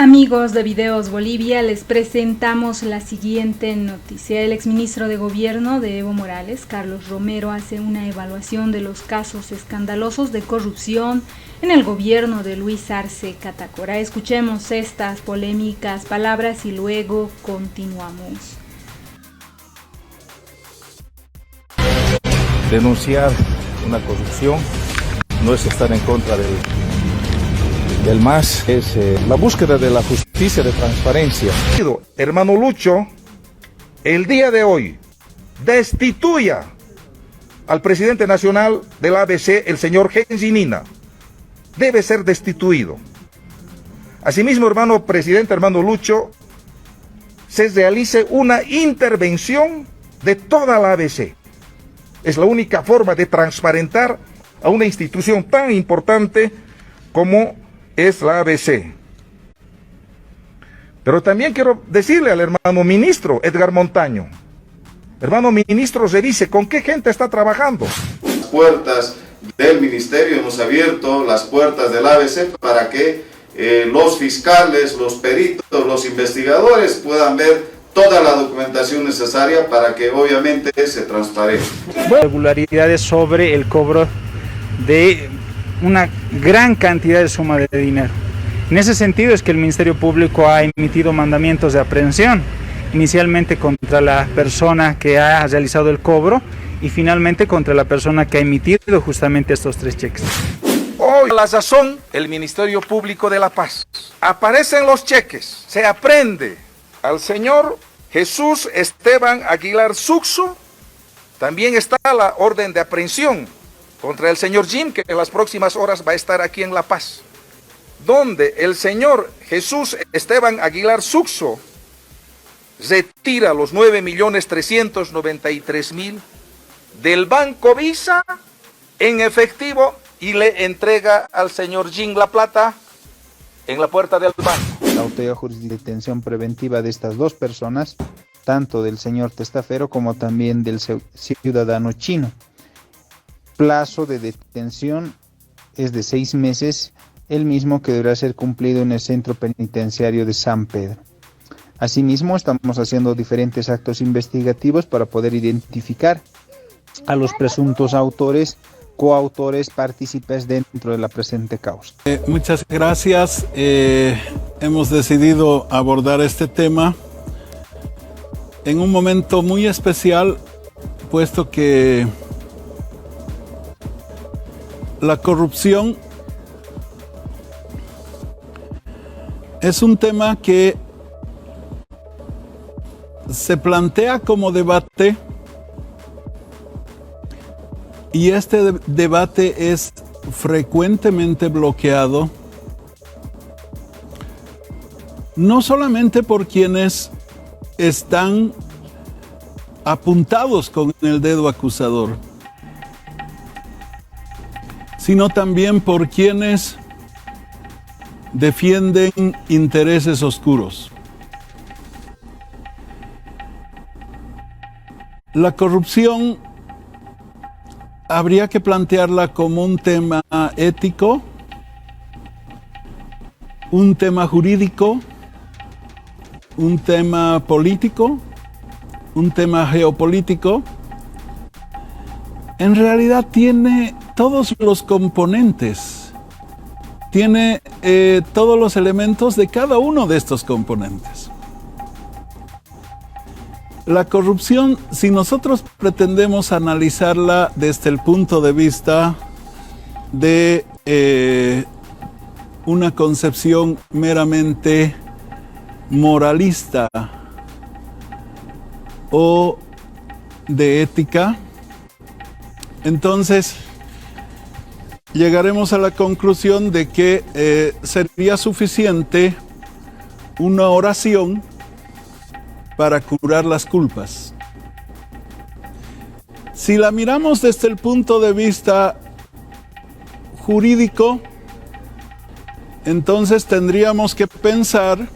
Amigos de Videos Bolivia, les presentamos la siguiente noticia. El exministro de Gobierno de Evo Morales, Carlos Romero, hace una evaluación de los casos escandalosos de corrupción en el gobierno de Luis Arce Catacora. Escuchemos estas polémicas palabras y luego continuamos. Denunciar una corrupción no es estar en contra del MAS, es la búsqueda de la justicia, de transparencia. Hermano Lucho, el día de hoy, destituya al presidente nacional del ABC, el señor Gensi Nina. Debe ser destituido. Asimismo, hermano presidente, hermano Lucho, se realice una intervención de toda la ABC. Es la única forma de transparentar a una institución tan importante como es la ABC. Pero también quiero decirle al hermano ministro Edgar Montaño, hermano ministro, revise con qué gente está trabajando. Las puertas del ministerio, hemos abierto las puertas del ABC para que los fiscales, los peritos, los investigadores puedan ver toda la documentación necesaria para que obviamente se transparente. Irregularidades sobre el cobro de una gran cantidad de suma de dinero. En ese sentido es que el Ministerio Público ha emitido mandamientos de aprehensión, inicialmente contra la persona que ha realizado el cobro y finalmente contra la persona que ha emitido justamente estos 3 cheques. Hoy, a la sazón, el Ministerio Público de La Paz. Aparecen los cheques, se aprende al señor Jesús Esteban Aguilar Suxo. También está la orden de aprehensión contra el señor Jim, que en las próximas horas va a estar aquí en La Paz, donde el señor Jesús Esteban Aguilar Suxo retira los 9.393.000 del Banco Visa en efectivo y le entrega al señor Jim la plata en la puerta del banco. La autoridad jurídica de detención preventiva de estas 2 personas, tanto del señor testafero como también del ciudadano chino. Plazo de detención es de 6 meses, el mismo que deberá ser cumplido en el centro penitenciario de San Pedro. Asimismo, estamos haciendo diferentes actos investigativos para poder identificar a los presuntos autores, coautores, partícipes dentro de la presente causa. Muchas gracias. Hemos decidido abordar este tema en un momento muy especial, puesto que la corrupción es un tema que se plantea como debate y este debate es frecuentemente bloqueado, no solamente por quienes están apuntados con el dedo acusador, sino también por quienes defienden intereses oscuros. La corrupción habría que plantearla como un tema ético, un tema jurídico, un tema político, un tema geopolítico. En realidad tiene todos los componentes, tiene todos los elementos de cada uno de estos componentes. La corrupción, si nosotros pretendemos analizarla desde el punto de vista de una concepción meramente moralista o de ética, entonces llegaremos a la conclusión de que sería suficiente una oración para curar las culpas. Si la miramos desde el punto de vista jurídico, entonces tendríamos que pensar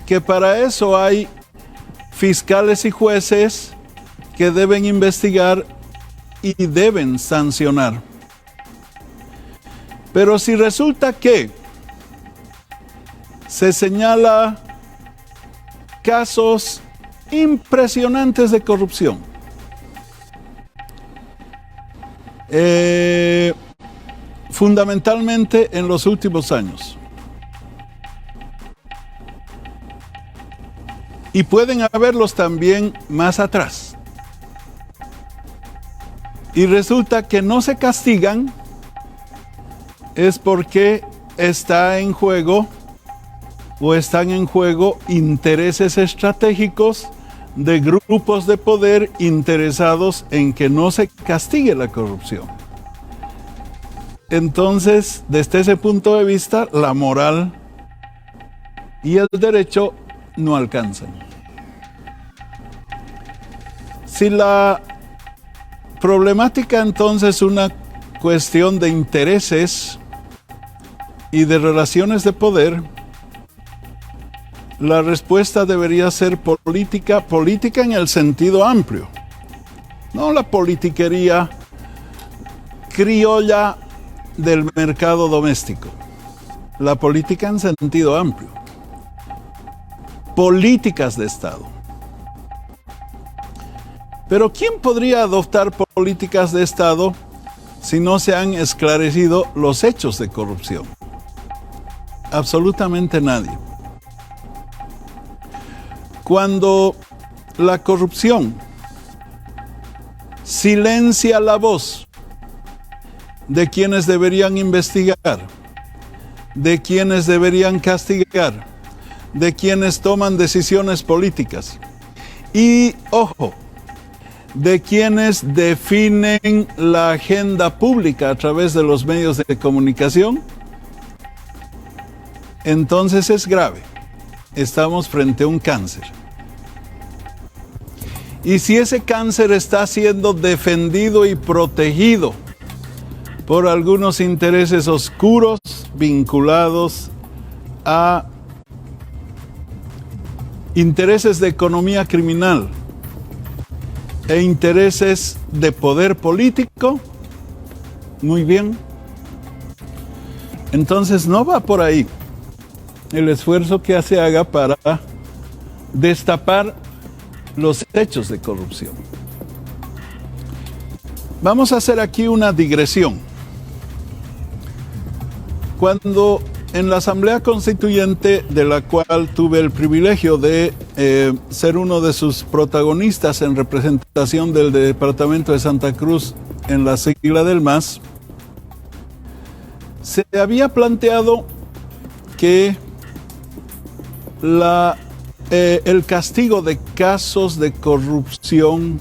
que para eso hay fiscales y jueces que deben investigar y deben sancionar. Pero si resulta que se señala casos impresionantes de corrupción. Fundamentalmente en los últimos años. Y pueden haberlos también más atrás. Y resulta que no se castigan es porque está en juego o están en juego intereses estratégicos de grupos de poder interesados en que no se castigue la corrupción. Entonces, desde ese punto de vista, la moral y el derecho no alcanzan. Si la problemática entonces es una cuestión de intereses y de relaciones de poder, la respuesta debería ser política en el sentido amplio, no la politiquería criolla del mercado doméstico, la política en sentido amplio, políticas de Estado. Pero ¿quién podría adoptar políticas de Estado si no se han esclarecido los hechos de corrupción? Absolutamente nadie. Cuando la corrupción silencia la voz de quienes deberían investigar, de quienes deberían castigar, de quienes toman decisiones políticas y, ojo, de quienes definen la agenda pública a través de los medios de comunicación, entonces es grave. Estamos frente a un cáncer. Y si ese cáncer está siendo defendido y protegido por algunos intereses oscuros vinculados a intereses de economía criminal e intereses de poder político, muy bien. Entonces no va por ahí el esfuerzo que se haga para destapar los hechos de corrupción. Vamos a hacer aquí una digresión. Cuando en la Asamblea Constituyente, de la cual tuve el privilegio de ser uno de sus protagonistas en representación del Departamento de Santa Cruz en la sigla del MAS, se había planteado que el castigo de casos de corrupción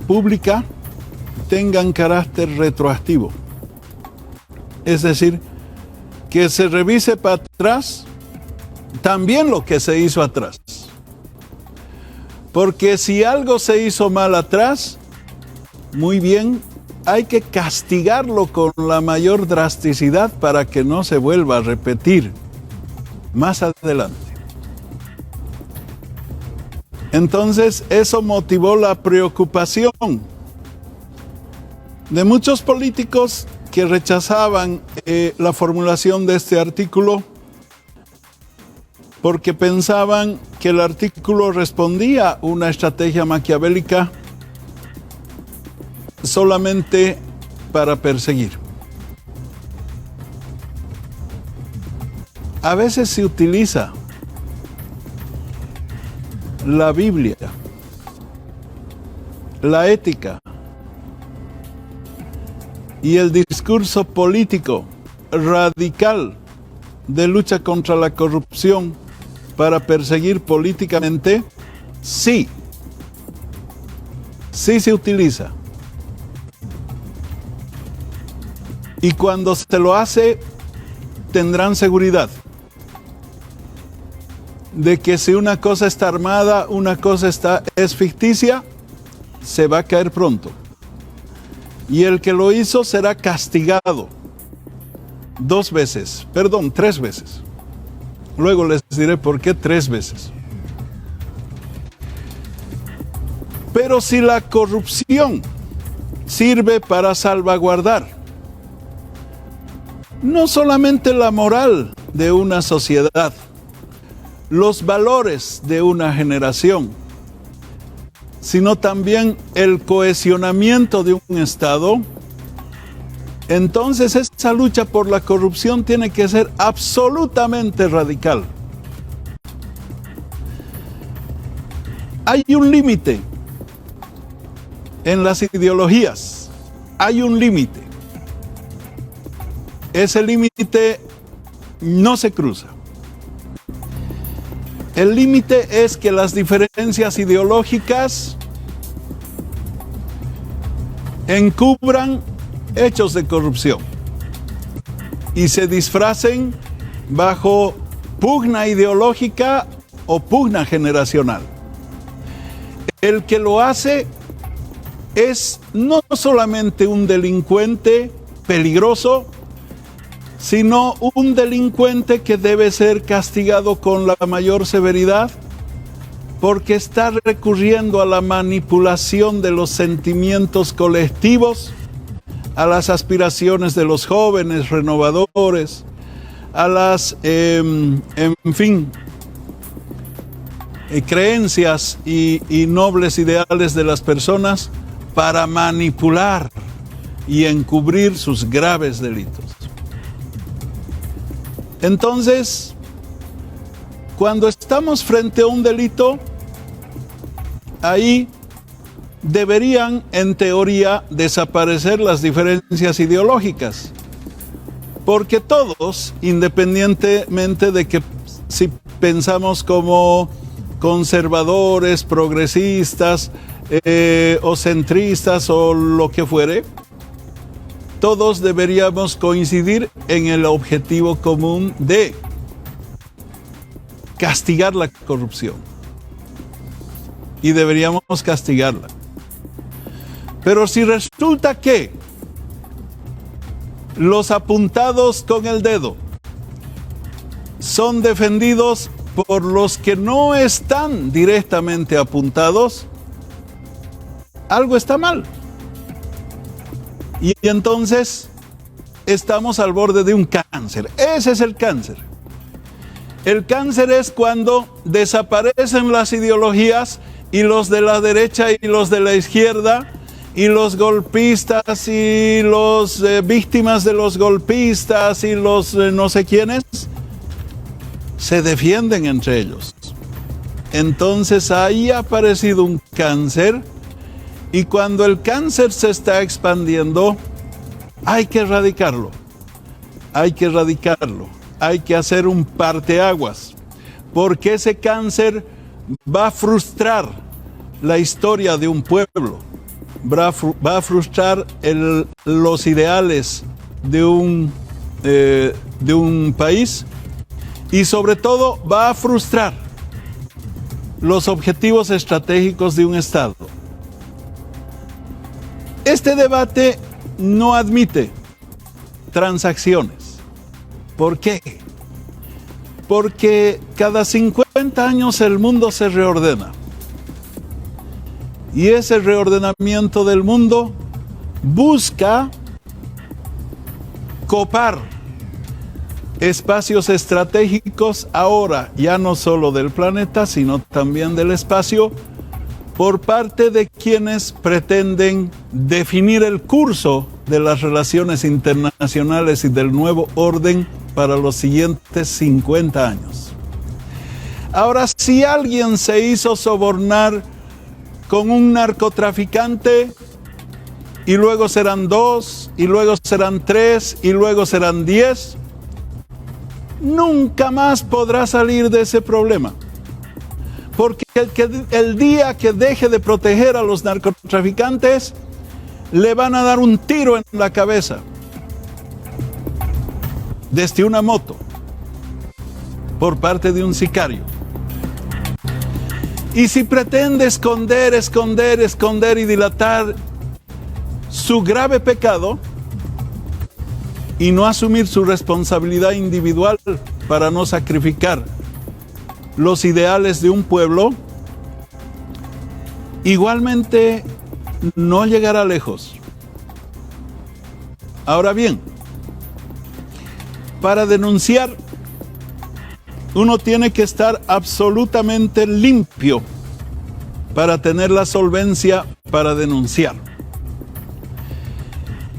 pública tengan carácter retroactivo. Es decir, que se revise para atrás también lo que se hizo atrás. Porque si algo se hizo mal atrás, muy bien, hay que castigarlo con la mayor drasticidad para que no se vuelva a repetir más adelante. Entonces, eso motivó la preocupación de muchos políticos que rechazaban la formulación de este artículo porque pensaban que el artículo respondía a una estrategia maquiavélica solamente para perseguir. A veces se utiliza la Biblia, la ética y el discurso político radical de lucha contra la corrupción para perseguir políticamente, sí se utiliza. Y cuando se lo hace, tendrán seguridad de que si una cosa está armada, una cosa es ficticia, se va a caer pronto. Y el que lo hizo será castigado 3 veces. Luego les diré por qué 3 veces. Pero si la corrupción sirve para salvaguardar no solamente la moral de una sociedad, los valores de una generación, sino también el cohesionamiento de un Estado, entonces esa lucha por la corrupción tiene que ser absolutamente radical. Hay un límite en las ideologías, hay un límite. Ese límite no se cruza. El límite es que las diferencias ideológicas encubran hechos de corrupción y se disfracen bajo pugna ideológica o pugna generacional. El que lo hace es no solamente un delincuente peligroso, sino un delincuente que debe ser castigado con la mayor severidad porque está recurriendo a la manipulación de los sentimientos colectivos, a las aspiraciones de los jóvenes renovadores, a las, creencias y nobles ideales de las personas para manipular y encubrir sus graves delitos. Entonces, cuando estamos frente a un delito, ahí deberían, en teoría, desaparecer las diferencias ideológicas, porque todos, independientemente de que si pensamos como conservadores, progresistas o centristas o lo que fuere, todos deberíamos coincidir en el objetivo común de castigar la corrupción. Y deberíamos castigarla. Pero si resulta que los apuntados con el dedo son defendidos por los que no están directamente apuntados, algo está mal. Y entonces estamos al borde de un cáncer. Ese es el cáncer. El cáncer es cuando desaparecen las ideologías y los de la derecha y los de la izquierda y los golpistas y los víctimas de los golpistas y los no sé quiénes se defienden entre ellos. Entonces ahí ha aparecido un cáncer. Y cuando el cáncer se está expandiendo, hay que erradicarlo. Hay que erradicarlo. Hay que hacer un parteaguas. Porque ese cáncer va a frustrar la historia de un pueblo. Va a frustrar los ideales de un país. Y sobre todo va a frustrar los objetivos estratégicos de un Estado. Este debate no admite transacciones. ¿Por qué? Porque cada 50 años el mundo se reordena. Y ese reordenamiento del mundo busca copar espacios estratégicos ahora, ya no solo del planeta, sino también del espacio, por parte de quienes pretenden definir el curso de las relaciones internacionales y del nuevo orden para los siguientes 50 años. Ahora, si alguien se hizo sobornar con un narcotraficante, y luego serán 2, y luego serán 3, y luego serán 10, nunca más podrá salir de ese problema. Porque el día que deje de proteger a los narcotraficantes, le van a dar un tiro en la cabeza. Desde una moto. Por parte de un sicario. Y si pretende esconder y dilatar su grave pecado y no asumir su responsabilidad individual para no sacrificar los ideales de un pueblo, igualmente no llegará lejos. Ahora bien, para denunciar, uno tiene que estar absolutamente limpio para tener la solvencia para denunciar.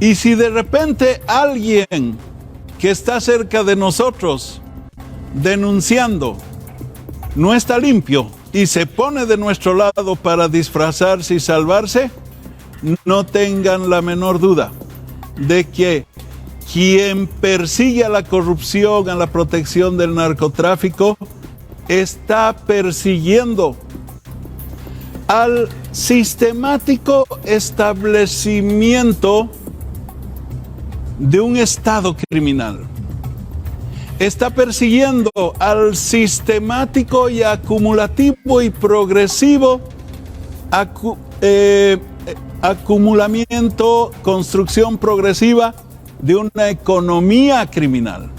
Y si de repente alguien que está cerca de nosotros denunciando no está limpio y se pone de nuestro lado para disfrazarse y salvarse, no tengan la menor duda de que quien persigue a la corrupción, a la protección del narcotráfico, está persiguiendo al sistemático establecimiento de un Estado criminal. Está persiguiendo al sistemático y acumulativo y progresivo acumulamiento, construcción progresiva de una economía criminal.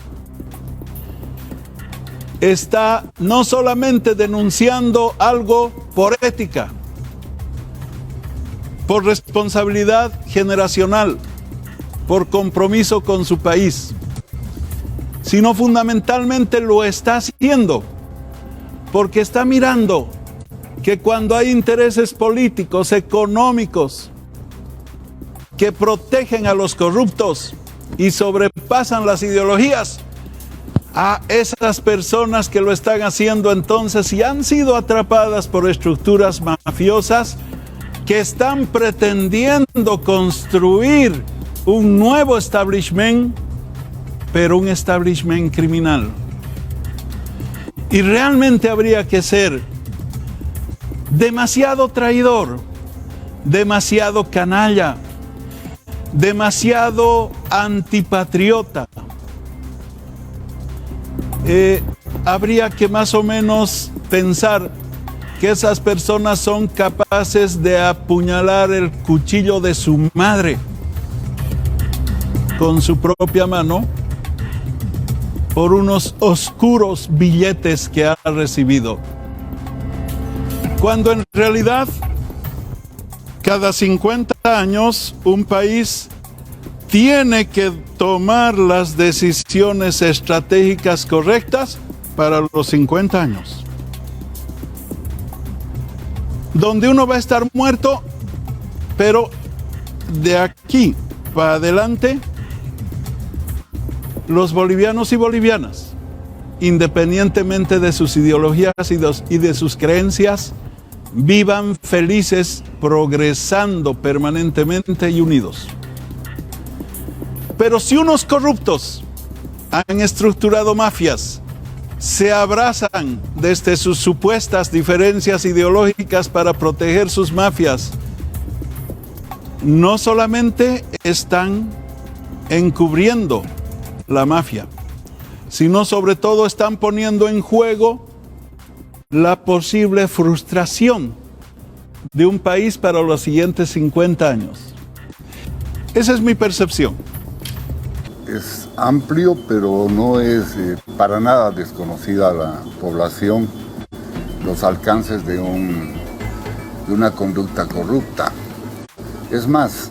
Está no solamente denunciando algo por ética, por responsabilidad generacional, por compromiso con su país, sino fundamentalmente lo está haciendo porque está mirando que cuando hay intereses políticos, económicos, que protegen a los corruptos y sobrepasan las ideologías, a esas personas que lo están haciendo entonces y han sido atrapadas por estructuras mafiosas que están pretendiendo construir un nuevo establishment, pero un establishment criminal. Y realmente habría que ser demasiado traidor, demasiado canalla, demasiado antipatriota. Habría que más o menos pensar que esas personas son capaces de apuñalar el cuchillo de su madre con su propia mano por unos oscuros billetes que ha recibido. Cuando en realidad, cada 50 años, un país tiene que tomar las decisiones estratégicas correctas para los 50 años. Donde uno va a estar muerto, pero de aquí para adelante, los bolivianos y bolivianas, independientemente de sus ideologías y de sus creencias, vivan felices, progresando permanentemente y unidos. Pero si unos corruptos han estructurado mafias, se abrazan desde sus supuestas diferencias ideológicas para proteger sus mafias, no solamente están encubriendo la mafia, sino sobre todo están poniendo en juego la posible frustración de un país para los siguientes 50 años. Esa es mi percepción. Es amplio, pero no es para nada desconocida a la población los alcances de una conducta corrupta. Es más,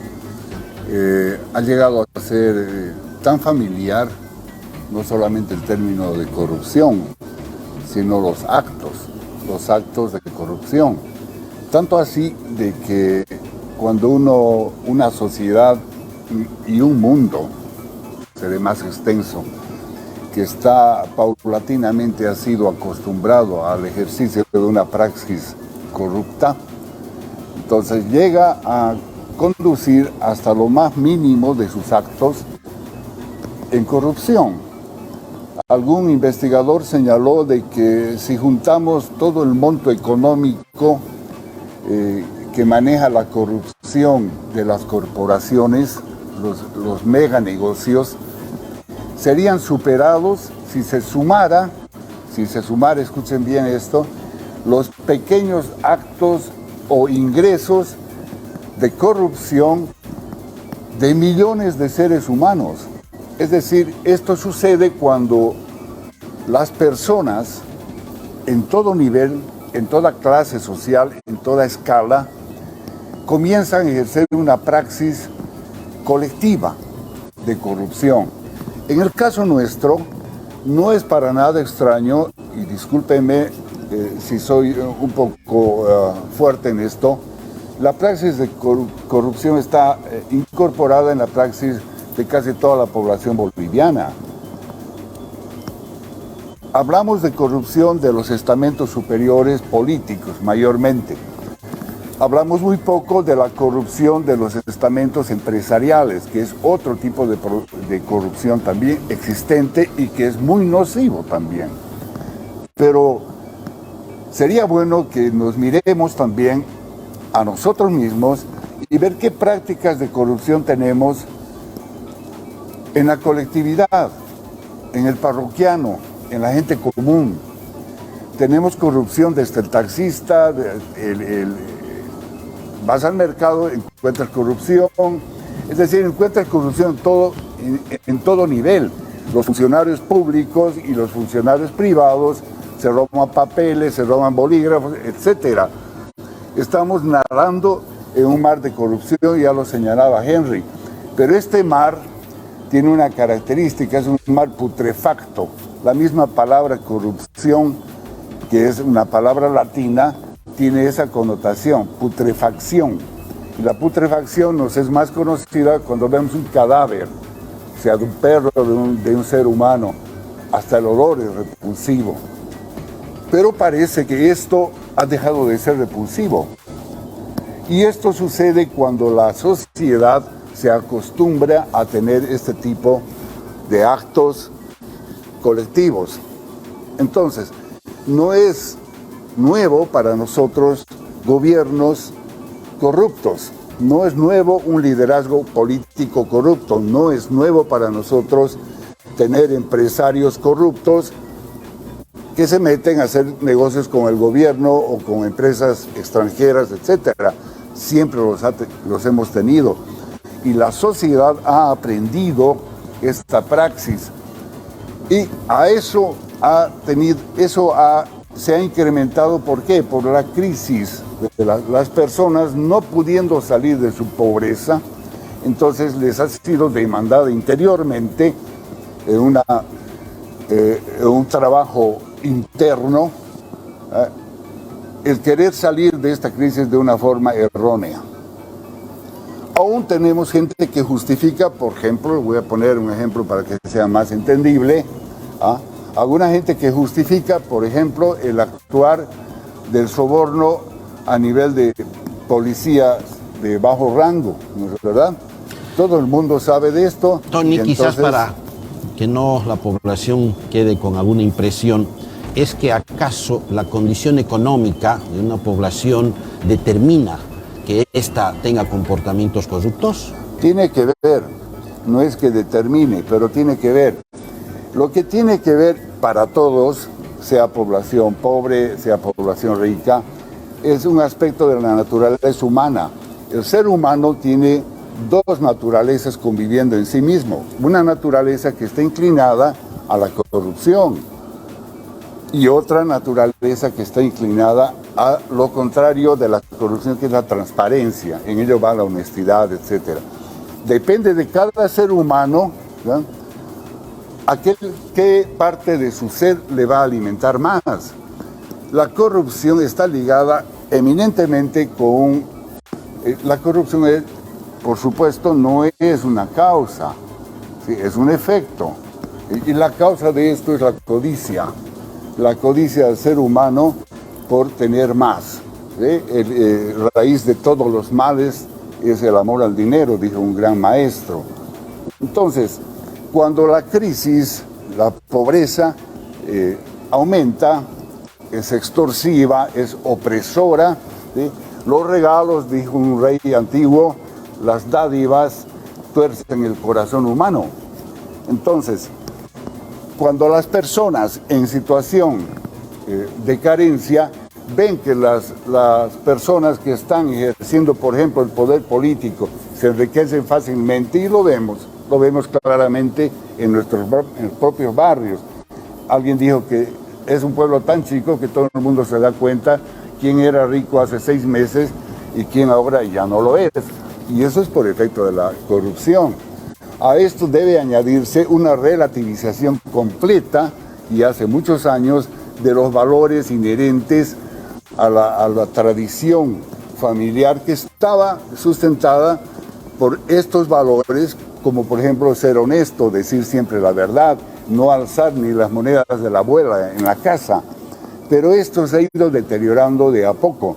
ha llegado a ser tan familiar no solamente el término de corrupción, sino los actos de corrupción. Tanto así de que cuando una sociedad y un mundo, seré más extenso, que está paulatinamente ha sido acostumbrado al ejercicio de una praxis corrupta, entonces llega a conducir hasta lo más mínimo de sus actos en corrupción. Algún investigador señaló de que si juntamos todo el monto económico que maneja la corrupción de las corporaciones, los meganegocios, serían superados si se sumara, escuchen bien esto, los pequeños actos o ingresos de corrupción de millones de seres humanos. Es decir, esto sucede cuando las personas en todo nivel, en toda clase social, en toda escala, comienzan a ejercer una praxis colectiva de corrupción. En el caso nuestro, no es para nada extraño, y discúlpenme si soy un poco fuerte en esto, la praxis de corrupción está incorporada en la praxis de casi toda la población boliviana. Hablamos de corrupción de los estamentos superiores políticos, mayormente. Hablamos muy poco de la corrupción de los estamentos empresariales, que es otro tipo de corrupción también existente y que es muy nocivo también. Pero sería bueno que nos miremos también a nosotros mismos y ver qué prácticas de corrupción tenemos en la colectividad, en el parroquiano, en la gente común. Tenemos corrupción desde el taxista, vas al mercado, encuentras corrupción, es decir, encuentras corrupción en todo nivel. Los funcionarios públicos y los funcionarios privados se roban papeles, se roban bolígrafos, etc. Estamos nadando en un mar de corrupción, ya lo señalaba Henry, pero este mar tiene una característica, es un mar putrefacto. La misma palabra corrupción, que es una palabra latina, tiene esa connotación, putrefacción. Y la putrefacción nos es más conocida cuando vemos un cadáver, sea de un perro, de un ser humano, hasta el olor es repulsivo. Pero parece que esto ha dejado de ser repulsivo. Y esto sucede cuando la sociedad se acostumbra a tener este tipo de actos colectivos. Entonces, no es nuevo para nosotros gobiernos corruptos, no es nuevo un liderazgo político corrupto, no es nuevo para nosotros tener empresarios corruptos que se meten a hacer negocios con el gobierno o con empresas extranjeras, etcétera. Siempre los hemos tenido. Y la sociedad ha aprendido esta praxis. Y a eso se ha incrementado, ¿por qué? Por la crisis de las personas no pudiendo salir de su pobreza, entonces les ha sido demandada interiormente un trabajo interno, el querer salir de esta crisis de una forma errónea. Aún tenemos gente que justifica, por ejemplo, voy a poner un ejemplo para que sea más entendible, alguna gente que justifica, por ejemplo, el actuar del soborno a nivel de policías de bajo rango, ¿no es verdad? Todo el mundo sabe de esto. Tony, entonces, quizás para que no la población quede con alguna impresión, ¿es que acaso la condición económica de una población determina que ésta tenga comportamientos corruptos? Tiene que ver, no es que determine, pero tiene que ver. Lo que tiene que ver para todos, sea población pobre, sea población rica, es un aspecto de la naturaleza humana. El ser humano tiene dos naturalezas conviviendo en sí mismo. Una naturaleza que está inclinada a la corrupción y otra naturaleza que está inclinada a lo contrario de la corrupción, que es la transparencia. En ello va la honestidad, etc. Depende de cada ser humano, ¿no?, qué parte de su ser le va a alimentar más. La corrupción está ligada eminentemente con... la corrupción, por supuesto, no es una causa, ¿sí?, es un efecto. Y la causa de esto es la codicia del ser humano por tener más. La raíz de todos los males es el amor al dinero, dijo un gran maestro. Entonces, cuando la crisis, la pobreza aumenta, es extorsiva, es opresora, ¿sí?, los regalos, dijo un rey antiguo, las dádivas tuercen el corazón humano. Entonces, cuando las personas en situación de carencia ven que las personas que están ejerciendo, por ejemplo, el poder político, se enriquecen fácilmente, y lo vemos claramente en nuestros propios barrios. Alguien dijo que es un pueblo tan chico que todo el mundo se da cuenta quién era rico hace 6 meses y quién ahora ya no lo es. Y eso es por efecto de la corrupción. A esto debe añadirse una relativización completa, y hace muchos años, de los valores inherentes a la tradición familiar que estaba sustentada por estos valores, como por ejemplo ser honesto, decir siempre la verdad, no alzar ni las monedas de la abuela en la casa. Pero esto se ha ido deteriorando de a poco.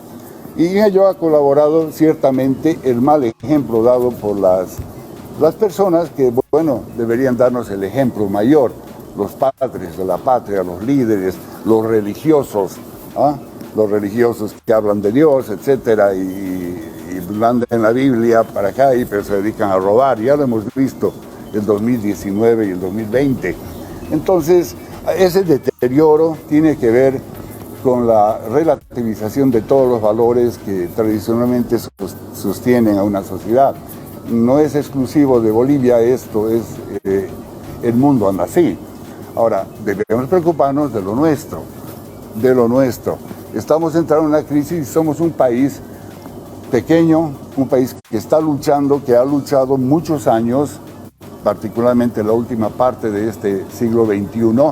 Y en ello ha colaborado ciertamente el mal ejemplo dado por las personas que, bueno, deberían darnos el ejemplo mayor. Los padres de la patria, los líderes, los religiosos, los religiosos que hablan de Dios, etcétera, y andan en la Biblia para acá, pero se dedican a robar. Ya lo hemos visto el 2019 y el 2020. Entonces, ese deterioro tiene que ver con la relativización de todos los valores que tradicionalmente sostienen a una sociedad. No es exclusivo de Bolivia, esto es, el mundo anda así. Ahora, debemos preocuparnos de lo nuestro, Estamos entrando en una crisis y somos un país pequeño, un país que está luchando, que ha luchado muchos años, particularmente en la última parte de este siglo XXI.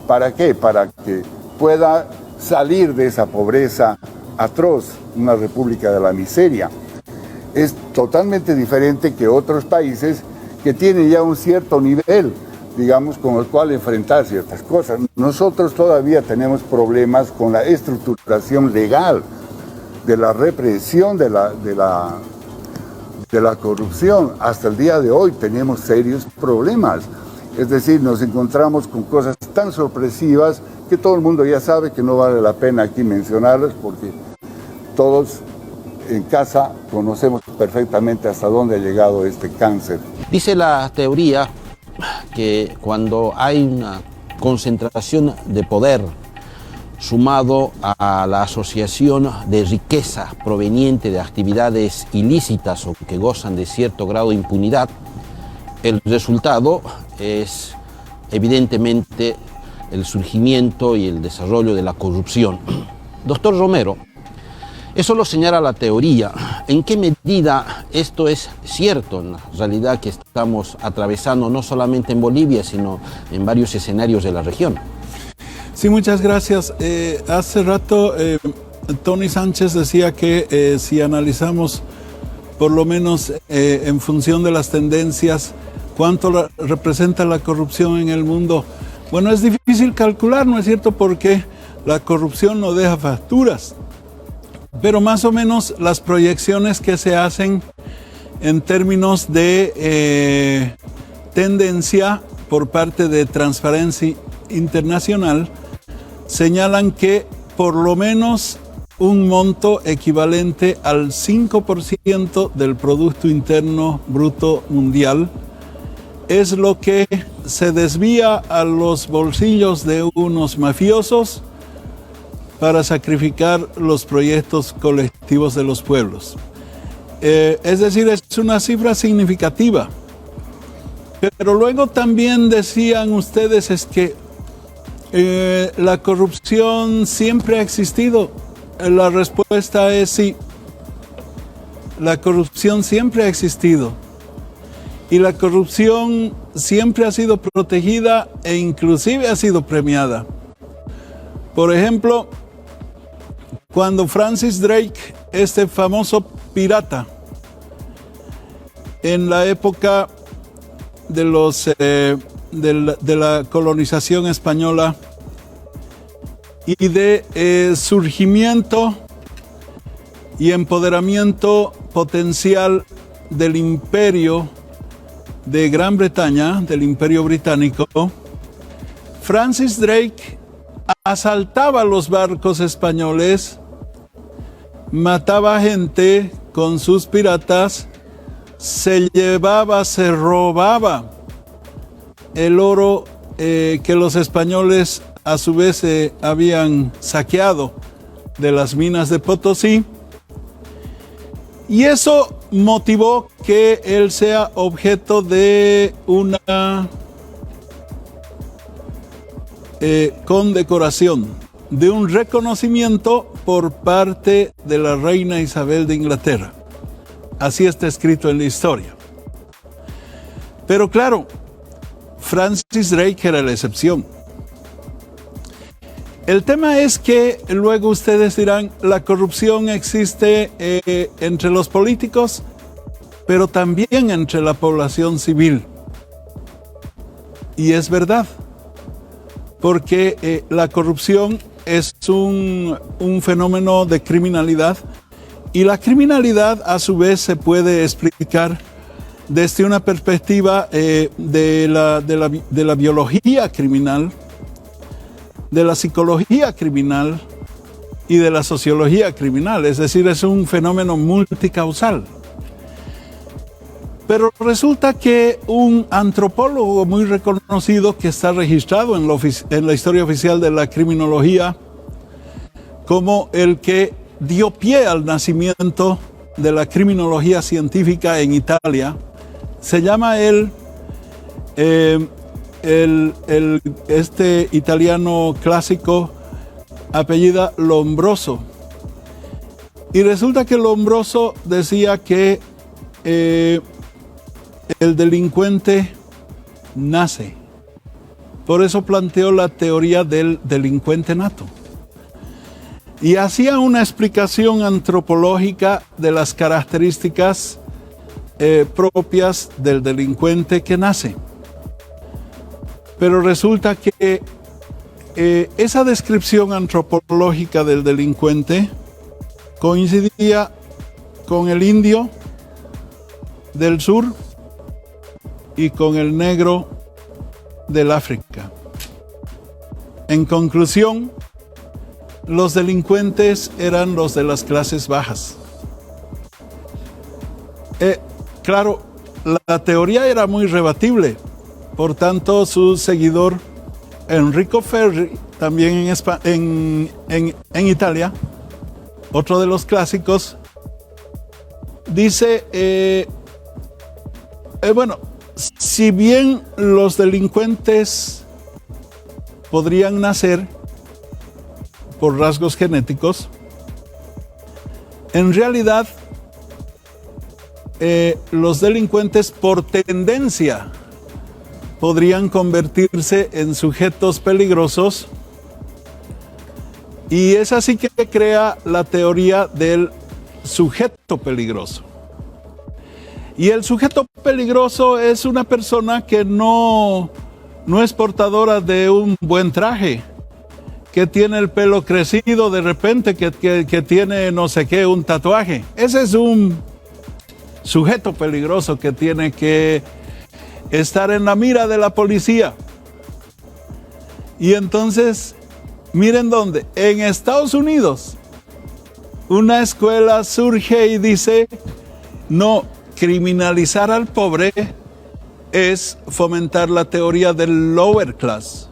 ¿Para qué? Para que pueda salir de esa pobreza atroz, una república de la miseria. Es totalmente diferente que otros países que tienen ya un cierto nivel, digamos, con el cual enfrentar ciertas cosas. Nosotros todavía tenemos problemas con la estructuración legal, de la represión de la corrupción. Hasta el día de hoy tenemos serios problemas. Es decir, nos encontramos con cosas tan sorpresivas que todo el mundo ya sabe que no vale la pena aquí mencionarlas, porque todos en casa conocemos perfectamente hasta dónde ha llegado este cáncer. Dice la teoría que cuando hay una concentración de poder sumado a la asociación de riqueza proveniente de actividades ilícitas o que gozan de cierto grado de impunidad, el resultado es evidentemente el surgimiento y el desarrollo de la corrupción. Doctor Romero, eso lo señala la teoría. ¿En qué medida esto es cierto en la realidad que estamos atravesando, no solamente en Bolivia, sino en varios escenarios de la región? Sí, muchas gracias. Hace rato Tony Sánchez decía que si analizamos por lo menos en función de las tendencias, cuánto representa la corrupción en el mundo. Bueno, es difícil calcular, ¿no es cierto? Porque la corrupción no deja facturas. Pero más o menos las proyecciones que se hacen en términos de tendencia por parte de Transparency International señalan que por lo menos un monto equivalente al 5% del Producto Interno Bruto Mundial es lo que se desvía a los bolsillos de unos mafiosos para sacrificar los proyectos colectivos de los pueblos. Es decir, es una cifra significativa. Pero luego también decían ustedes es que la corrupción siempre ha existido. La respuesta es sí. La corrupción siempre ha existido. Y la corrupción siempre ha sido protegida e inclusive ha sido premiada. Por ejemplo, cuando Francis Drake, este famoso pirata, en la época de la colonización española y de surgimiento y empoderamiento potencial del imperio de Gran Bretaña, del imperio británico, Francis Drake asaltaba los barcos españoles, mataba gente con sus piratas, se llevaba, se robaba el oro que los españoles a su vez habían saqueado de las minas de Potosí, y eso motivó que él sea objeto de una condecoración, de un reconocimiento por parte de la reina Isabel de Inglaterra. Así está escrito en la historia. Pero claro, Francis Drake era la excepción. El tema es que luego ustedes dirán, la corrupción existe entre los políticos, pero también entre la población civil. Y es verdad, porque la corrupción es un fenómeno de criminalidad, y la criminalidad a su vez se puede explicar desde una perspectiva de la biología criminal, de la psicología criminal y de la sociología criminal. Es decir, es un fenómeno multicausal. Pero resulta que un antropólogo muy reconocido, que está registrado en la historia oficial de la criminología como el que dio pie al nacimiento de la criminología científica en Italia, se llama este italiano clásico, apellida Lombroso. Y resulta que Lombroso decía que el delincuente nace. Por eso planteó la teoría del delincuente nato. Y hacía una explicación antropológica de las características propias del delincuente que nace. Pero resulta que esa descripción antropológica del delincuente coincidía con el indio del sur y con el negro del África. En conclusión, los delincuentes eran los de las clases bajas. Claro, la teoría era muy rebatible. Por tanto, su seguidor Enrico Ferri, también en Italia, otro de los clásicos, dice, bueno, si bien los delincuentes podrían nacer por rasgos genéticos, en realidad los delincuentes por tendencia podrían convertirse en sujetos peligrosos, y es así que crea la teoría del sujeto peligroso. Y el sujeto peligroso es una persona que no es portadora de un buen traje, que tiene el pelo crecido de repente, que tiene no sé qué, un tatuaje. Ese es un sujeto peligroso que tiene que estar en la mira de la policía. Y entonces, miren dónde, en Estados Unidos, una escuela surge y dice, no, criminalizar al pobre es fomentar la teoría del lower class,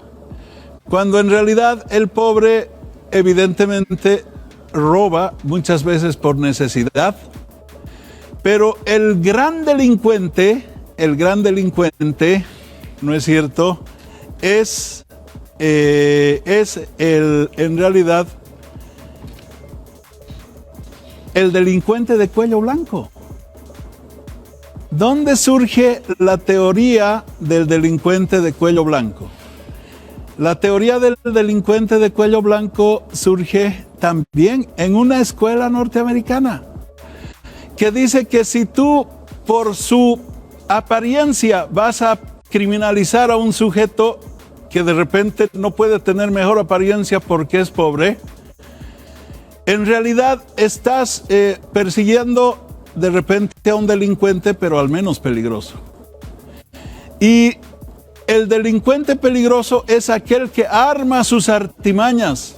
cuando en realidad el pobre evidentemente roba muchas veces por necesidad, pero el gran delincuente, ¿no es cierto?, es en realidad el delincuente de cuello blanco. ¿Dónde surge la teoría del delincuente de cuello blanco? La teoría del delincuente de cuello blanco surge también en una escuela norteamericana, que dice que si tú por su apariencia vas a criminalizar a un sujeto que de repente no puede tener mejor apariencia porque es pobre, en realidad estás persiguiendo de repente a un delincuente, pero al menos peligroso. Y el delincuente peligroso es aquel que arma sus artimañas,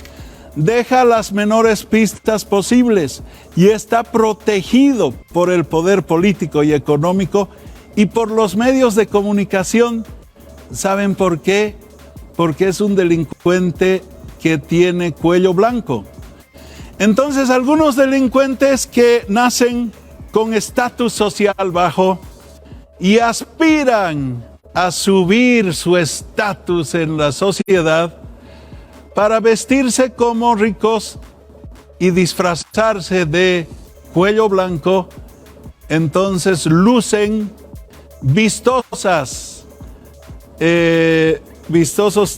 deja las menores pistas posibles y está protegido por el poder político y económico y por los medios de comunicación. ¿Saben por qué? Porque es un delincuente que tiene cuello blanco. Entonces, algunos delincuentes que nacen con estatus social bajo y aspiran a subir su estatus en la sociedad para vestirse como ricos y disfrazarse de cuello blanco, entonces lucen vistosos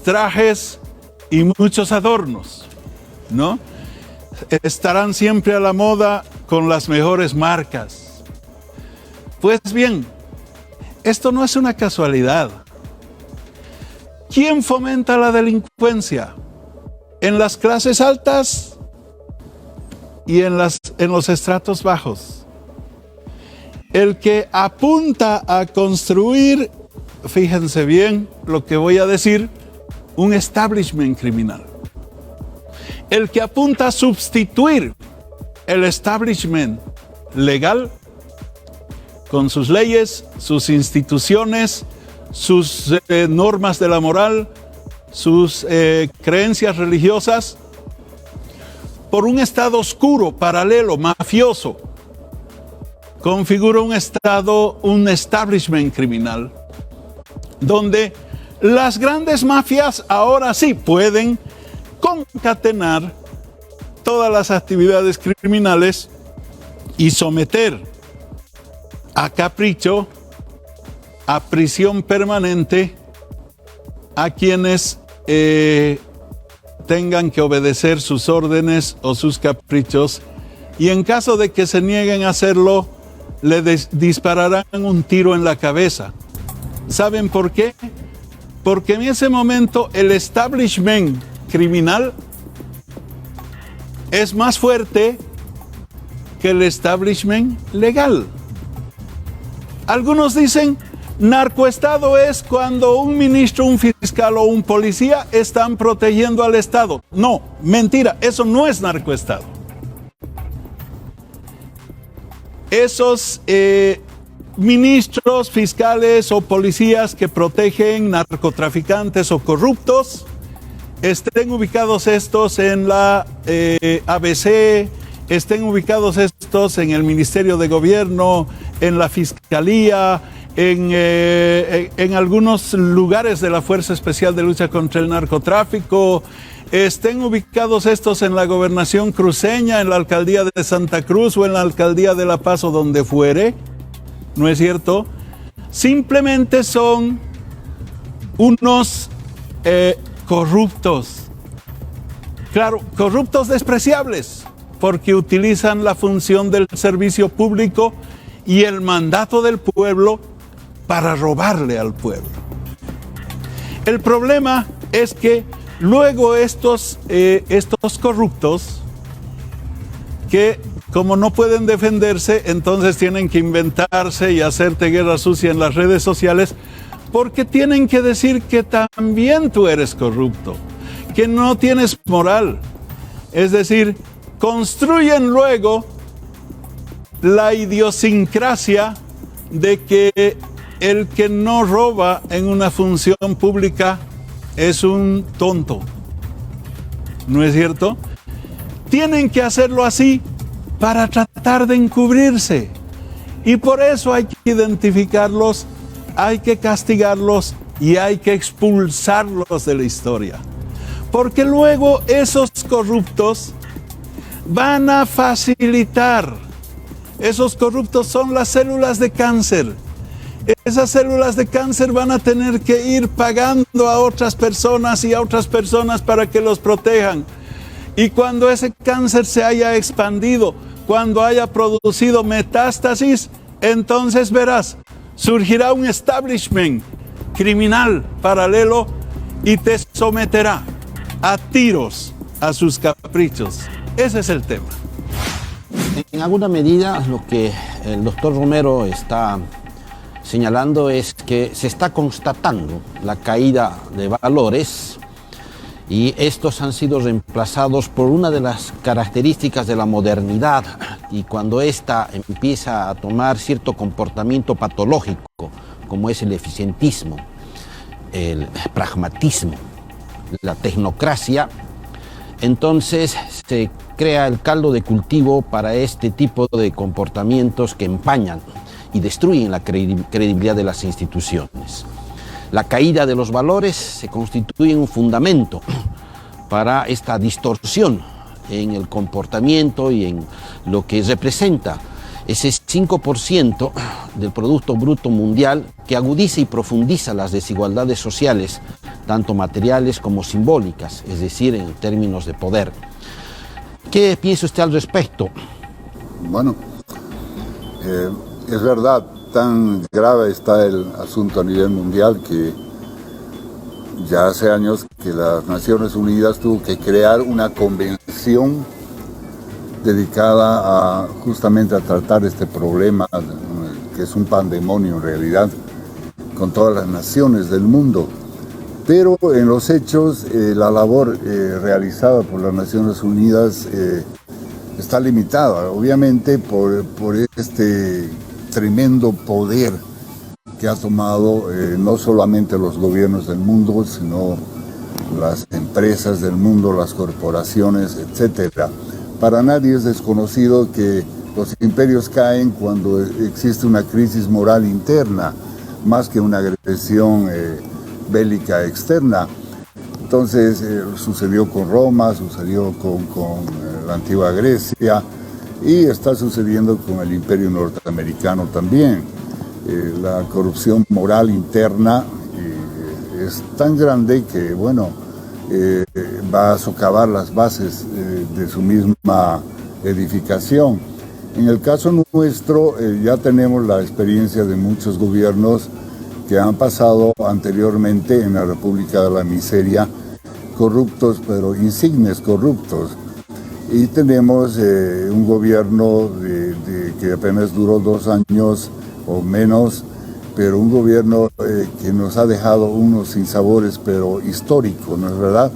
trajes y muchos adornos, ¿no? Estarán siempre a la moda con las mejores marcas. Pues bien, esto no es una casualidad. ¿Quién fomenta la delincuencia? En las clases altas y en los estratos bajos. El que apunta a construir, fíjense bien lo que voy a decir, un establishment criminal. El que apunta a sustituir el establishment legal con sus leyes, sus instituciones, sus normas de la moral, sus creencias religiosas, por un estado oscuro, paralelo, mafioso, configura un establishment criminal, donde las grandes mafias ahora sí pueden concatenar todas las actividades criminales y someter a capricho, a prisión permanente, a quienes tengan que obedecer sus órdenes o sus caprichos, y en caso de que se nieguen a hacerlo, le dispararán un tiro en la cabeza. ¿Saben por qué? Porque en ese momento el establishment criminal es más fuerte que el establishment legal. Algunos dicen, narcoestado es cuando un ministro, un fiscal o un policía están protegiendo al Estado. No, mentira, eso no es narcoestado. Esos ministros, fiscales o policías que protegen narcotraficantes o corruptos, estén ubicados estos en la ABC, estén ubicados estos en el Ministerio de Gobierno, en la Fiscalía, en algunos lugares de la Fuerza Especial de Lucha contra el Narcotráfico, estén ubicados estos en la Gobernación cruceña, en la Alcaldía de Santa Cruz o en la Alcaldía de La Paz o donde fuere, ¿no es cierto? Simplemente son unos corruptos. Claro, corruptos despreciables, porque utilizan la función del servicio público y el mandato del pueblo para robarle al pueblo. El problema es que luego estos corruptos, que como no pueden defenderse, entonces tienen que inventarse y hacerte guerra sucia en las redes sociales, porque tienen que decir que también tú eres corrupto, que no tienes moral. Es decir, construyen luego la idiosincrasia de que el que no roba en una función pública es un tonto. ¿No es cierto? Tienen que hacerlo así para tratar de encubrirse. Y por eso hay que identificarlos, hay que castigarlos y hay que expulsarlos de la historia. Porque luego esos corruptos van a facilitar. Esos corruptos son las células de cáncer. Esas células de cáncer van a tener que ir pagando a otras personas y a otras personas para que los protejan. Y cuando ese cáncer se haya expandido, cuando haya producido metástasis, entonces verás, surgirá un establishment criminal paralelo y te someterá a tiros a sus caprichos. Ese es el tema. En alguna medida, lo que el doctor Romero está señalando es que se está constatando la caída de valores y estos han sido reemplazados por una de las características de la modernidad, y cuando ésta empieza a tomar cierto comportamiento patológico, como es el eficientismo, el pragmatismo, la tecnocracia, entonces se crea el caldo de cultivo para este tipo de comportamientos que empañan y destruyen la credibilidad de las instituciones. La caída de los valores se constituye un fundamento para esta distorsión en el comportamiento y en lo que representa ese 5% del Producto Bruto Mundial que agudiza y profundiza las desigualdades sociales, tanto materiales como simbólicas, es decir, en términos de poder. ¿Qué piensa usted al respecto? Bueno, es verdad, tan grave está el asunto a nivel mundial que ya hace años que las Naciones Unidas tuvo que crear una convención dedicada justamente a tratar este problema, que es un pandemonio en realidad, con todas las naciones del mundo. Pero en los hechos, la labor realizada por las Naciones Unidas está limitada, obviamente, por este tremendo poder que ha tomado no solamente los gobiernos del mundo, sino las empresas del mundo, las corporaciones, etc. Para nadie es desconocido que los imperios caen cuando existe una crisis moral interna, más que una agresión bélica externa. Entonces sucedió con Roma, sucedió con la antigua Grecia y está sucediendo con el imperio norteamericano también. La corrupción moral interna es tan grande que, bueno, va a socavar las bases de su misma edificación. En el caso nuestro, ya tenemos la experiencia de muchos gobiernos que han pasado anteriormente en la República de la Miseria, corruptos, pero insignes corruptos. Y tenemos un gobierno que apenas duró 2 años o menos, pero un gobierno que nos ha dejado unos sinsabores, pero históricos, ¿no es verdad?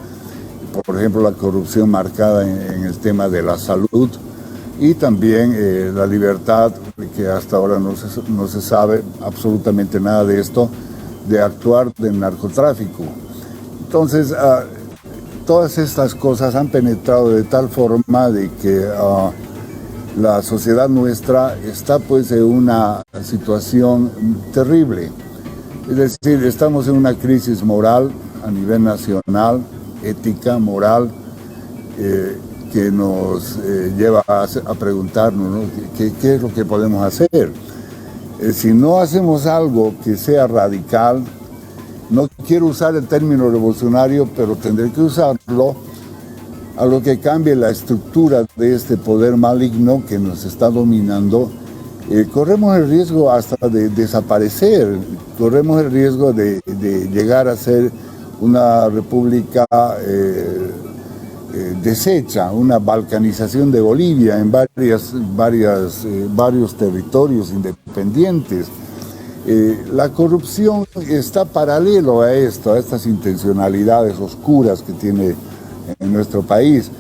Por ejemplo, la corrupción marcada en el tema de la salud y también la libertad, que hasta ahora no se sabe absolutamente nada de esto, de actuar del narcotráfico. Entonces, todas estas cosas han penetrado de tal forma de que la sociedad nuestra está pues en una situación terrible. Es decir, estamos en una crisis moral a nivel nacional, ética, moral, que nos lleva a preguntarnos, ¿no? ¿Qué es lo que podemos hacer? Si no hacemos algo que sea radical, no quiero usar el término revolucionario, pero tendré que usarlo, a lo que cambie la estructura de este poder maligno que nos está dominando, corremos el riesgo hasta de desaparecer, corremos el riesgo de llegar a ser una república deshecha, una balcanización de Bolivia en varios territorios independientes. La corrupción está paralelo a esto, a estas intencionalidades oscuras que tiene en nuestro país.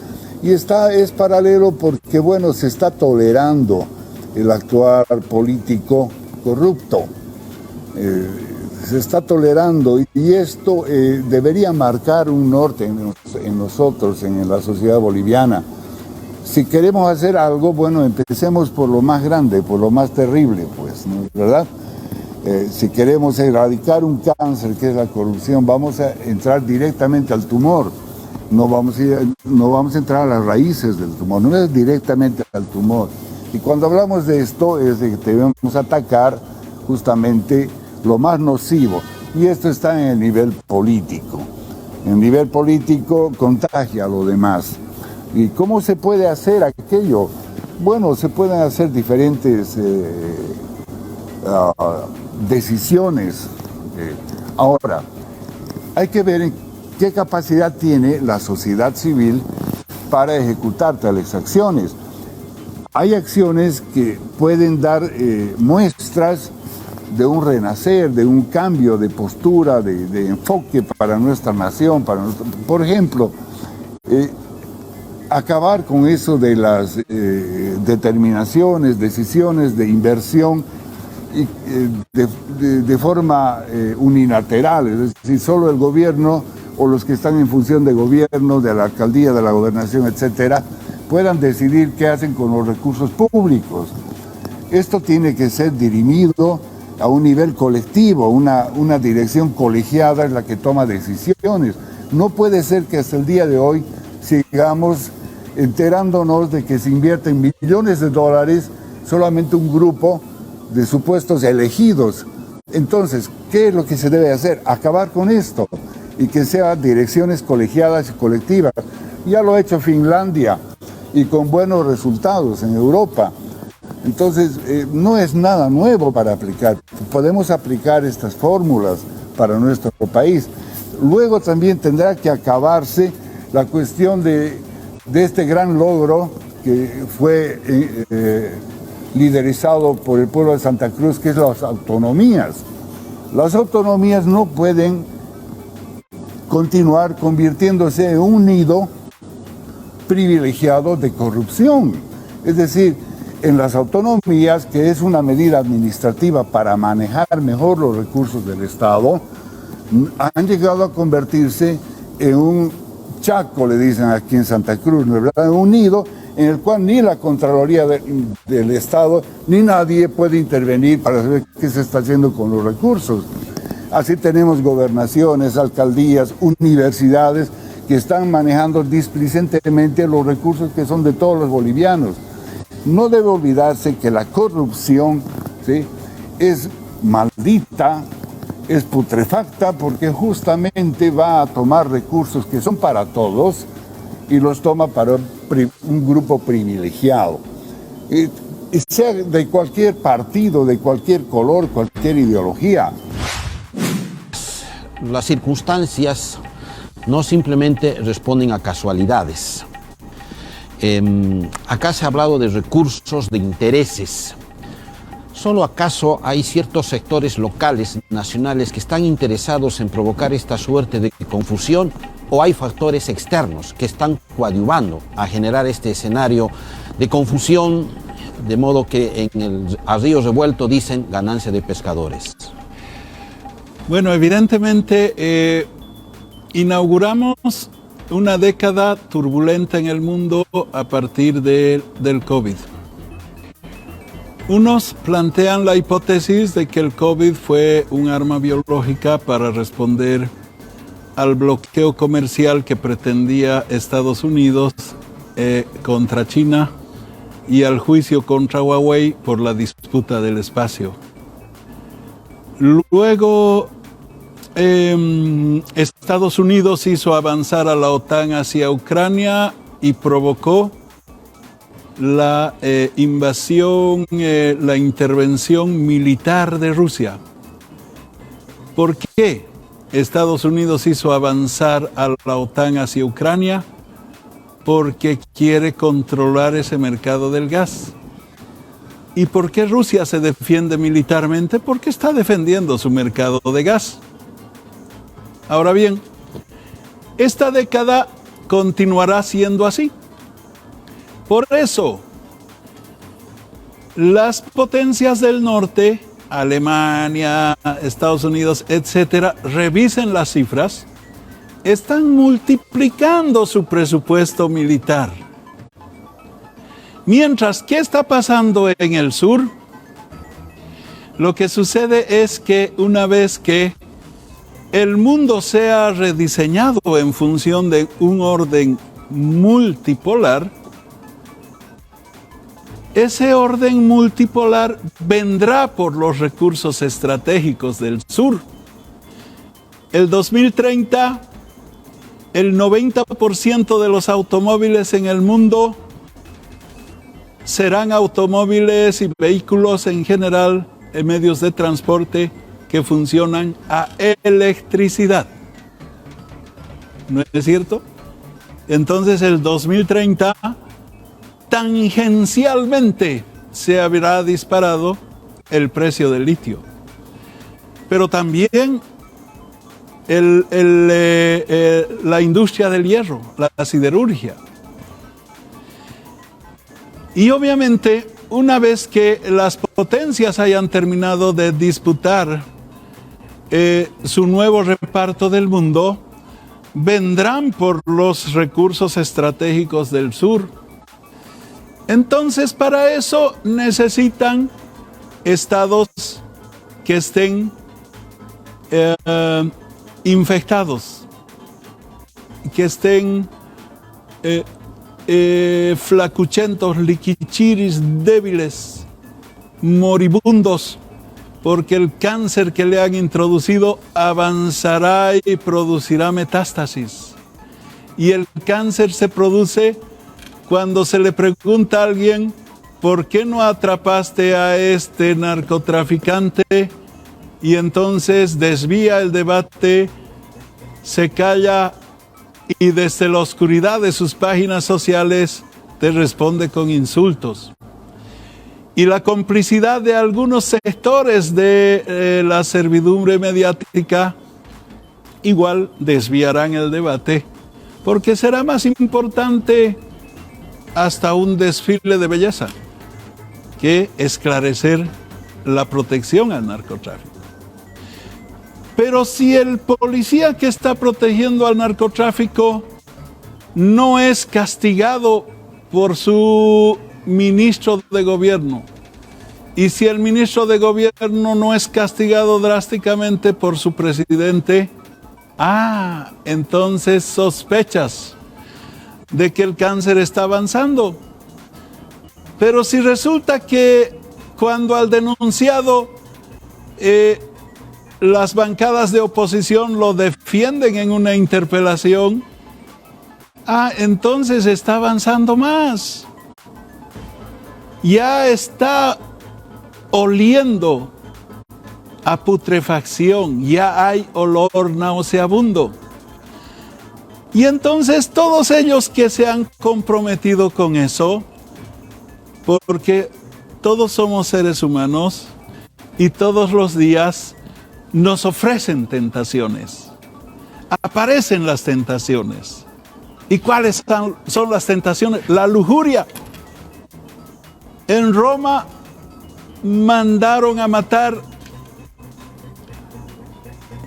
Y es paralelo porque, bueno, se está tolerando el actuar político corrupto. Se está tolerando y esto debería marcar un norte en nosotros, en la sociedad boliviana. Si queremos hacer algo, bueno, empecemos por lo más grande, por lo más terrible, pues, ¿no? ¿Verdad? Si queremos erradicar un cáncer que es la corrupción, vamos a entrar directamente al tumor. No vamos a entrar a las raíces del tumor, no es directamente al tumor. Y cuando hablamos de esto es de que debemos atacar justamente lo más nocivo. Y esto está en el nivel político. En el nivel político contagia lo demás. ¿Y cómo se puede hacer aquello? Bueno, se pueden hacer diferentes decisiones. Ahora, hay que ver qué capacidad tiene la sociedad civil para ejecutar tales acciones. Hay acciones que pueden dar muestras de un renacer, de un cambio de postura, de enfoque para nuestra nación. Por ejemplo, acabar con eso de las determinaciones, decisiones de inversión de forma unilateral, es decir, solo el gobierno o los que están en función de gobierno, de la alcaldía, de la gobernación, etcétera, puedan decidir qué hacen con los recursos públicos. Esto tiene que ser dirimido a un nivel colectivo, una dirección colegiada es la que toma decisiones. No puede ser que hasta el día de hoy sigamos enterándonos de que se invierten millones de dólares solamente un grupo de supuestos elegidos. Entonces, ¿qué es lo que se debe hacer? Acabar con esto y que sean direcciones colegiadas y colectivas. Ya lo ha hecho Finlandia y con buenos resultados en Europa. Entonces, no es nada nuevo para aplicar. Podemos aplicar estas fórmulas para nuestro país. Luego también tendrá que acabarse la cuestión de este gran logro que fue liderizado por el pueblo de Santa Cruz, que es las autonomías. Las autonomías no pueden continuar convirtiéndose en un nido privilegiado de corrupción. Es decir, en las autonomías, que es una medida administrativa para manejar mejor los recursos del Estado, han llegado a convertirse en un chaco, le dicen aquí en Santa Cruz, ¿verdad? Un nido en el cual ni la Contraloría del Estado ni nadie puede intervenir para saber qué se está haciendo con los recursos. Así tenemos gobernaciones, alcaldías, universidades que están manejando displicentemente los recursos que son de todos los bolivianos. No debe olvidarse que la corrupción, ¿sí?, es maldita, es putrefacta, porque justamente va a tomar recursos que son para todos y los toma para un grupo privilegiado. Y sea de cualquier partido, de cualquier color, cualquier ideología. Las circunstancias no simplemente responden a casualidades. Acá se ha hablado de recursos, de intereses. ¿Solo acaso hay ciertos sectores locales, nacionales, que están interesados en provocar esta suerte de confusión, o hay factores externos que están coadyuvando a generar este escenario de confusión, de modo que a río revuelto dicen ganancia de pescadores? Bueno, evidentemente inauguramos una década turbulenta en el mundo a partir del COVID. Unos plantean la hipótesis de que el COVID fue un arma biológica para responder al bloqueo comercial que pretendía Estados Unidos contra China y al juicio contra Huawei por la disputa del espacio. Luego, Estados Unidos hizo avanzar a la OTAN hacia Ucrania y provocó la invasión, la intervención militar de Rusia. ¿Por qué Estados Unidos hizo avanzar a la OTAN hacia Ucrania? Porque quiere controlar ese mercado del gas. ¿Y por qué Rusia se defiende militarmente? Porque está defendiendo su mercado de gas. Ahora bien, esta década continuará siendo así. Por eso, las potencias del norte, Alemania, Estados Unidos, etcétera, revisen las cifras, están multiplicando su presupuesto militar. Mientras, ¿qué está pasando en el sur? Lo que sucede es que una vez que el mundo sea rediseñado en función de un orden multipolar, ese orden multipolar vendrá por los recursos estratégicos del sur. El 2030, el 90% de los automóviles en el mundo serán automóviles y vehículos en general, en medios de transporte que funcionan a electricidad. ¿No es cierto? Entonces el 2030 tangencialmente se habrá disparado el precio del litio. Pero también la industria del hierro, la siderurgia. Y obviamente, una vez que las potencias hayan terminado de disputar su nuevo reparto del mundo, vendrán por los recursos estratégicos del sur. Entonces, para eso necesitan estados que estén infectados, que estén flacuchentos, liquichiris, débiles, moribundos, porque el cáncer que le han introducido avanzará y producirá metástasis. Y el cáncer se produce cuando se le pregunta a alguien, ¿por qué no atrapaste a este narcotraficante? Y entonces desvía el debate, se calla y desde la oscuridad de sus páginas sociales te responde con insultos. Y la complicidad de algunos sectores de la servidumbre mediática igual desviarán el debate, porque será más importante hasta un desfile de belleza que esclarecer la protección al narcotráfico. Pero si el policía que está protegiendo al narcotráfico no es castigado por su ministro de gobierno, y si el ministro de gobierno no es castigado drásticamente por su presidente, entonces sospechas de que el cáncer está avanzando. Pero si resulta que cuando al denunciado las bancadas de oposición lo defienden en una interpelación, entonces está avanzando más. Ya está oliendo a putrefacción, ya hay olor nauseabundo. Y entonces todos ellos que se han comprometido con eso, porque todos somos seres humanos y todos los días nos ofrecen tentaciones, aparecen las tentaciones. ¿Y cuáles son las tentaciones? La lujuria. En Roma mandaron a matar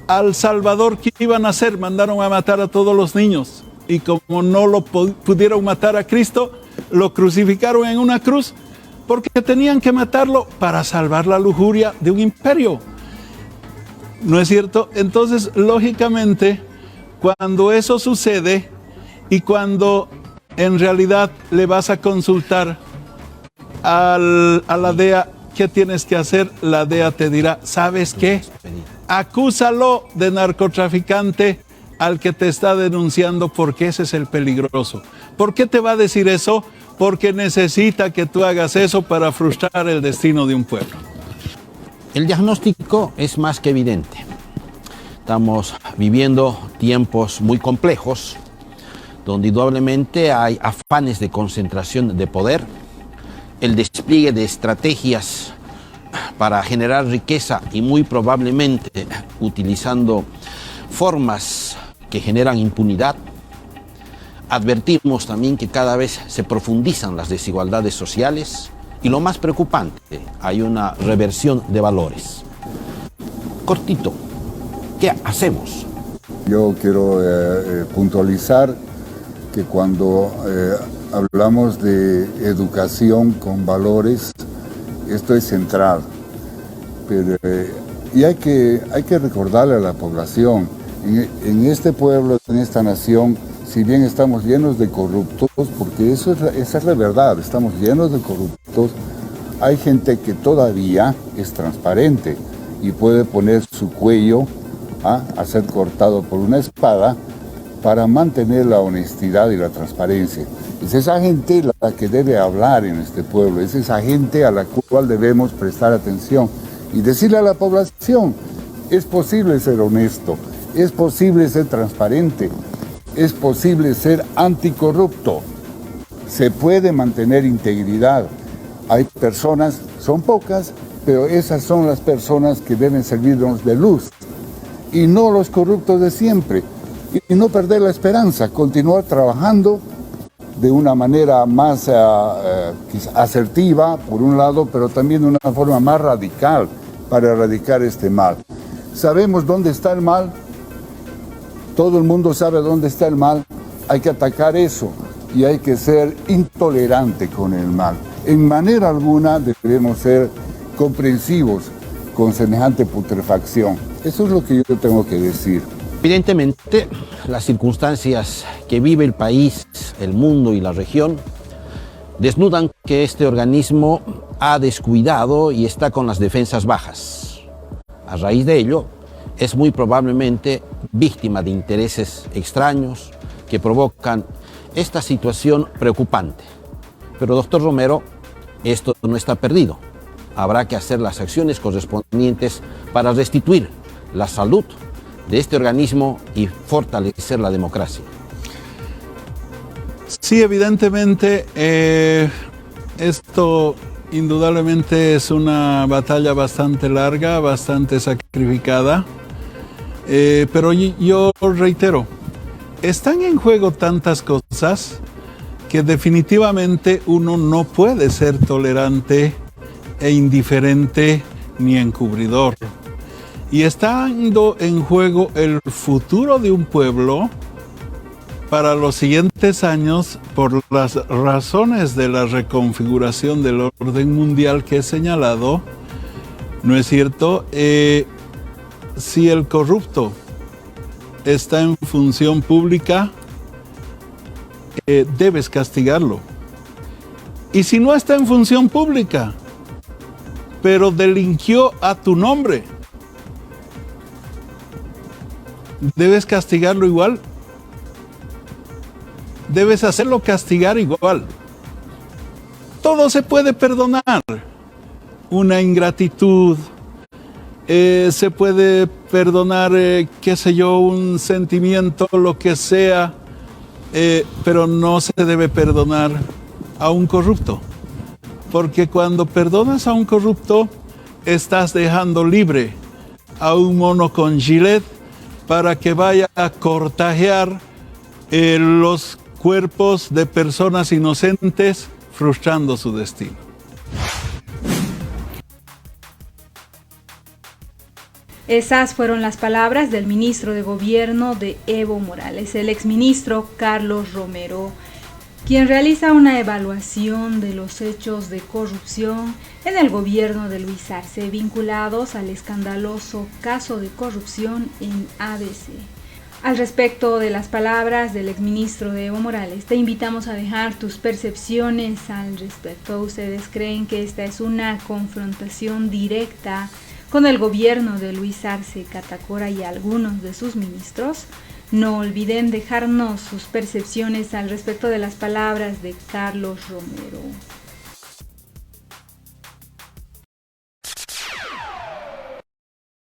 al Salvador que iba a nacer, mandaron a matar a todos los niños. Y como no lo pudieron matar a Cristo, lo crucificaron en una cruz, porque tenían que matarlo para salvar la lujuria de un imperio. ¿No es cierto? Entonces, lógicamente, cuando eso sucede y cuando en realidad le vas a consultar a la DEA, ¿qué tienes que hacer? La DEA te dirá, ¿sabes qué? Acúsalo de narcotraficante al que te está denunciando, porque ese es el peligroso. ¿Por qué te va a decir eso? Porque necesita que tú hagas eso para frustrar el destino de un pueblo. El diagnóstico es más que evidente. Estamos viviendo tiempos muy complejos, donde indudablemente hay afanes de concentración de poder, el despliegue de estrategias para generar riqueza y muy probablemente utilizando formas que generan impunidad. Advertimos también que cada vez se profundizan las desigualdades sociales y lo más preocupante, hay una reversión de valores. Cortito, ¿qué hacemos? Yo quiero puntualizar que cuando hablamos de educación con valores, esto es central. Pero, y hay que recordarle a la población, en este pueblo, en esta nación, si bien estamos llenos de corruptos, porque esa es la verdad, estamos llenos de corruptos, hay gente que todavía es transparente y puede poner su cuello a ser cortado por una espada para mantener la honestidad y la transparencia. Es esa gente la que debe hablar en este pueblo, es esa gente a la cual debemos prestar atención y decirle a la población, es posible ser honesto, es posible ser transparente, es posible ser anticorrupto, se puede mantener integridad. Hay personas, son pocas, pero esas son las personas que deben servirnos de luz y no los corruptos de siempre. Y no perder la esperanza, continuar trabajando de una manera más asertiva, por un lado, pero también de una forma más radical para erradicar este mal. Sabemos dónde está el mal, todo el mundo sabe dónde está el mal, hay que atacar eso y hay que ser intolerante con el mal. En manera alguna debemos ser comprensivos con semejante putrefacción. Eso es lo que yo tengo que decir. Evidentemente, las circunstancias que vive el país, el mundo y la región desnudan que este organismo ha descuidado y está con las defensas bajas. A raíz de ello, es muy probablemente víctima de intereses extraños que provocan esta situación preocupante. Pero, doctor Romero, esto no está perdido. Habrá que hacer las acciones correspondientes para restituir la salud de este organismo y fortalecer la democracia. Sí, evidentemente, esto indudablemente es una batalla bastante larga, bastante sacrificada, pero yo reitero, están en juego tantas cosas que definitivamente uno no puede ser tolerante e indiferente ni encubridor. Y estando en juego el futuro de un pueblo para los siguientes años, por las razones de la reconfiguración del orden mundial que he señalado, ¿no es cierto? Si el corrupto está en función pública, debes castigarlo. Y si no está en función pública, pero delinquió a tu nombre, debes castigarlo igual. Debes hacerlo castigar igual. Todo se puede perdonar. Una ingratitud, se puede perdonar, qué sé yo, un sentimiento, lo que sea, pero no se debe perdonar a un corrupto. Porque cuando perdonas a un corrupto, estás dejando libre a un mono con gilet para que vaya a cortajear los cuerpos de personas inocentes, frustrando su destino. Esas fueron las palabras del ministro de Gobierno de Evo Morales, el exministro Carlos Romero, quien realiza una evaluación de los hechos de corrupción en el gobierno de Luis Arce vinculados al escandaloso caso de corrupción en ABC. Al respecto de las palabras del exministro de Evo Morales, te invitamos a dejar tus percepciones al respecto. ¿Ustedes creen que esta es una confrontación directa con el gobierno de Luis Arce Catacora y algunos de sus ministros? No olviden dejarnos sus percepciones al respecto de las palabras de Carlos Romero.